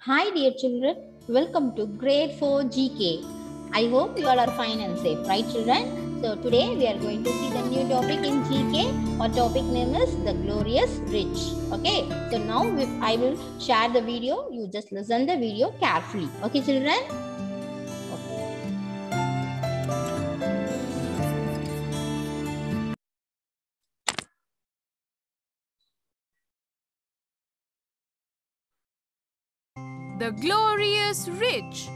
Hi dear children, welcome to grade 4 GK. I hope you all are fine and safe, right children? So today we are going to see the new topic in GK. Our topic name is the glorious rich. Okay, so now I will share the video. You just listen the video carefully. Okay children? The glorious rich.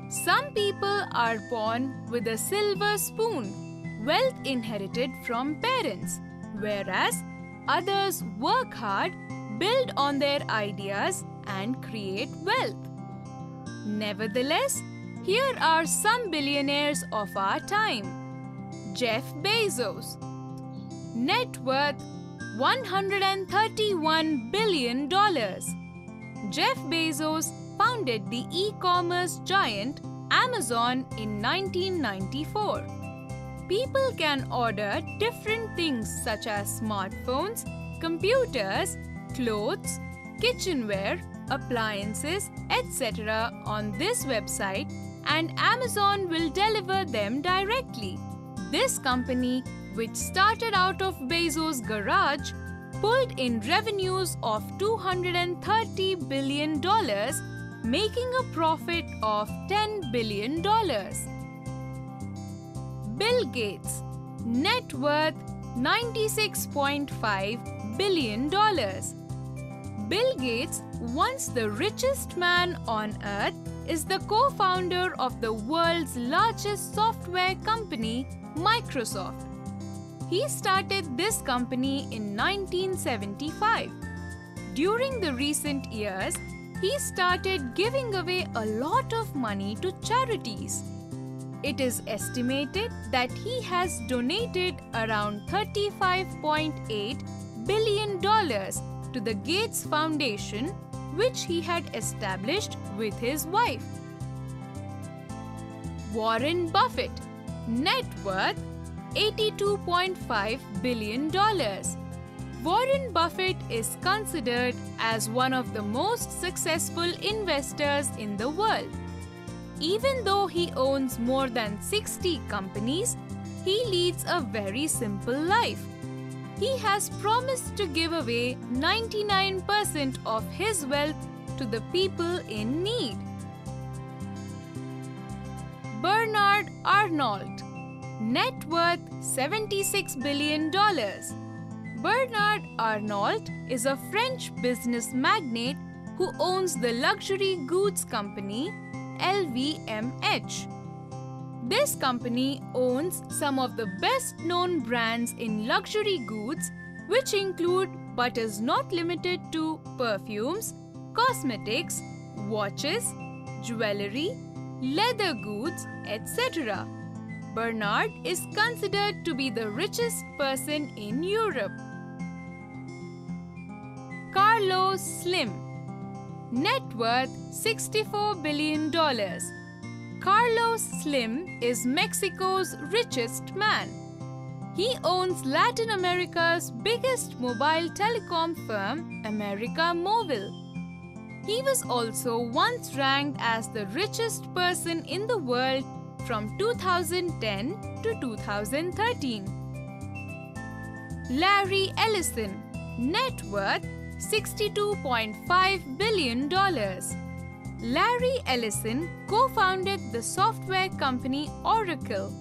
Some people are born with a silver spoon, wealth inherited from parents, whereas others work hard, build on their ideas, and create wealth. Nevertheless, here are some billionaires of our time. Jeff Bezos. Net worth $131 billion. Jeff Bezos founded the e-commerce giant Amazon in 1994. People can order different things such as smartphones, computers, clothes, kitchenware, appliances, etc. on this website, and Amazon will deliver them directly. This company, which started out of Bezos' garage, pulled in revenues of $230 billion, making a profit of $10 billion. Bill Gates. Net worth $96.5 billion. Bill Gates, once the richest man on earth, is the co-founder of the world's largest software company, Microsoft. He started this company in 1975. During the recent years, he started giving away a lot of money to charities. It is estimated that he has donated around $35.8 billion to the Gates Foundation, which he had established with his wife. Warren Buffett. Net worth $82.5 billion. Warren Buffett is considered as one of the most successful investors in the world. Even though he owns more than 60 companies, he leads a very simple life. He has promised to give away 99% of his wealth to the people in need. Bernard Arnault. Net worth $76 billion. Bernard Arnault is a French business magnate who owns the luxury goods company LVMH. This company owns some of the best-known brands in luxury goods, which include but is not limited to perfumes, cosmetics, watches, jewelry, leather goods, etc. Bernard is considered to be the richest person in Europe. Carlos Slim. Net worth $64 billion. Carlos Slim is Mexico's richest man. He owns Latin America's biggest mobile telecom firm, América Móvil. He was also once ranked as the richest person in the world from 2010 to 2013. Larry Ellison. Net worth $62.5 billion. Larry Ellison co-founded the software company Oracle.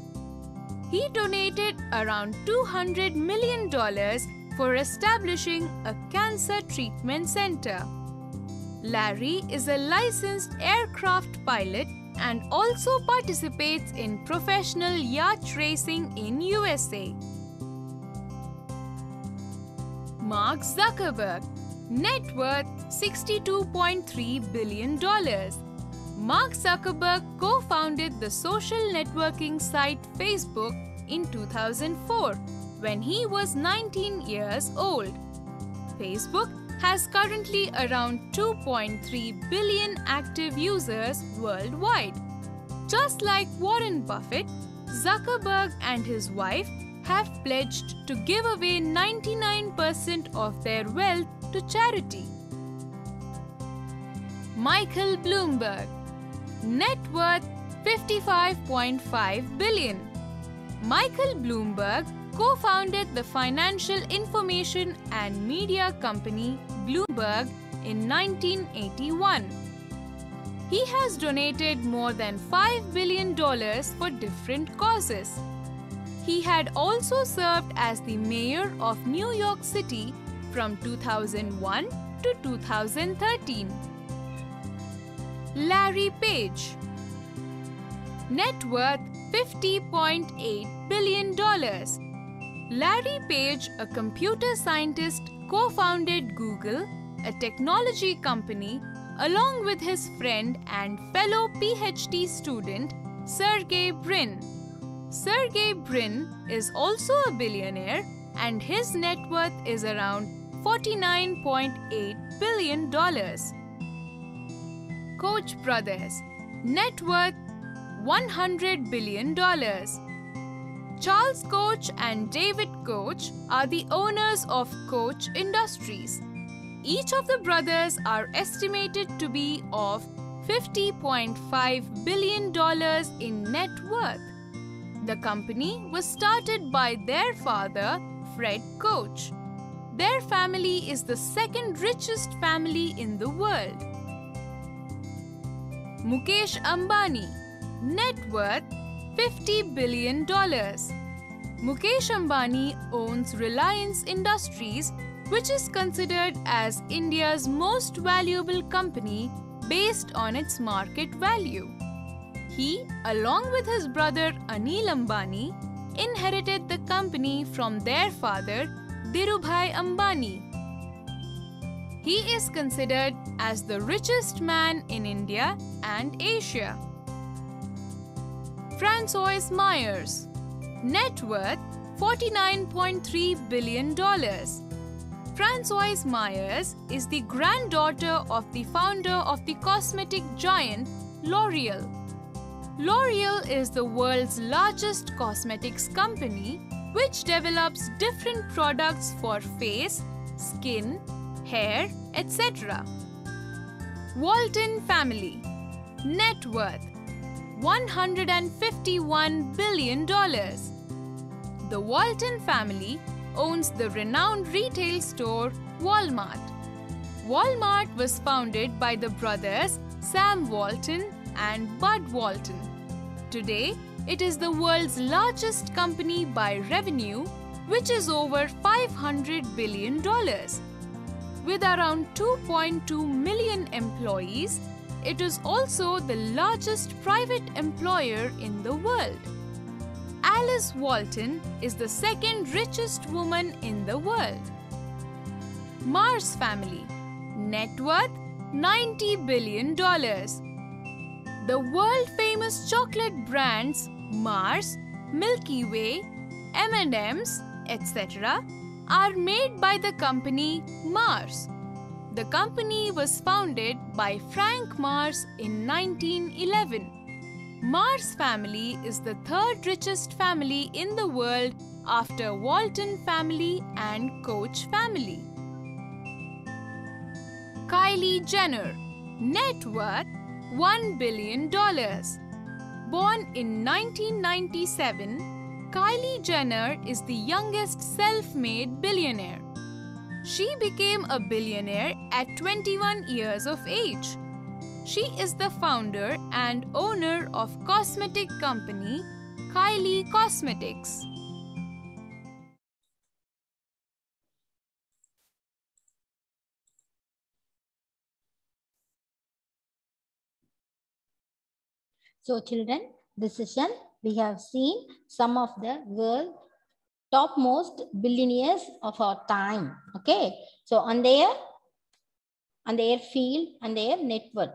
He donated around $200 million for establishing a cancer treatment center. Larry is a licensed aircraft pilot and also participates in professional yacht racing in USA. Mark Zuckerberg. Net worth $62.3 billion. Mark Zuckerberg co-founded the social networking site Facebook in 2004 when he was 19 years old. Facebook has currently around 2.3 billion active users worldwide. Just like Warren Buffett, Zuckerberg and his wife have pledged to give away 99% of their wealth to charity. Michael Bloomberg. Net worth 55.5 billion. Michael Bloomberg co-founded the financial information and media company Bloomberg in 1981. He has donated more than $5 billion for different causes. He had also served as the mayor of New York City from 2001 to 2013. Larry Page. Net worth $50.8 billion. Larry Page, a computer scientist, co-founded Google, a technology company, along with his friend and fellow PhD student, Sergey Brin. Sergey Brin is also a billionaire and his net worth is around $49.8 billion. Koch brothers. Net worth $100 billion. Charles Koch and David Koch are the owners of Koch Industries. Each of the brothers are estimated to be of $50.5 billion in net worth. The company was started by their father, Fred Koch. Their family is the second richest family in the world. Mukesh Ambani. Net worth $50 billion. Mukesh Ambani owns Reliance Industries, which is considered as India's most valuable company based on its market value. He, along with his brother Anil Ambani, inherited the company from their father Dhirubhai Ambani. He is considered as the richest man in India and Asia. Francois Myers. Net worth $49.3 billion. Francois Myers is the granddaughter of the founder of the cosmetic giant L'Oreal. L'Oreal is the world's largest cosmetics company, which develops different products for face, skin, hair, etc. Walton family. Net worth $151 billion. The Walton family owns the renowned retail store Walmart. Walmart was founded by the brothers Sam Walton and Bud Walton. Today, it is the world's largest company by revenue, which is over $500 billion. With around 2.2 million employees, it is also the largest private employer in the world. Alice Walton is the second richest woman in the world. Mars family. Net worth $90 billion. The world-famous chocolate brands Mars, Milky Way, M&M's, etc. are made by the company Mars. The company was founded by Frank Mars in 1911. Mars family is the third richest family in the world after Walton family and Koch family. Kylie Jenner. Net worth $1 billion. Born in 1997, Kylie Jenner is the youngest self-made billionaire. She became a billionaire at 21 years of age. She is the founder and owner of cosmetic company Kylie Cosmetics. So children, this session we have seen some of the world topmost billionaires of our time. Okay, so on their field and their net worth.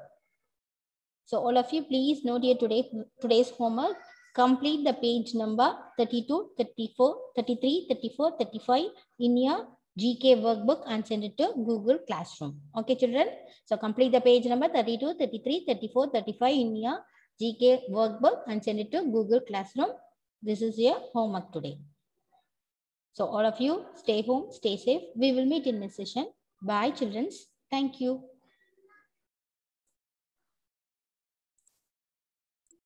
So all of you please note here today's homework. Complete the page number 32, 34, 33, 34, 35 in your GK workbook and send it to Google Classroom. Okay children, so complete the page number 32, 33, 34, 35 in your GK workbook and send it to Google Classroom. This is your homework today. So all of you stay home, stay safe. We will meet in this session. Bye children. Thank you.